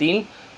3،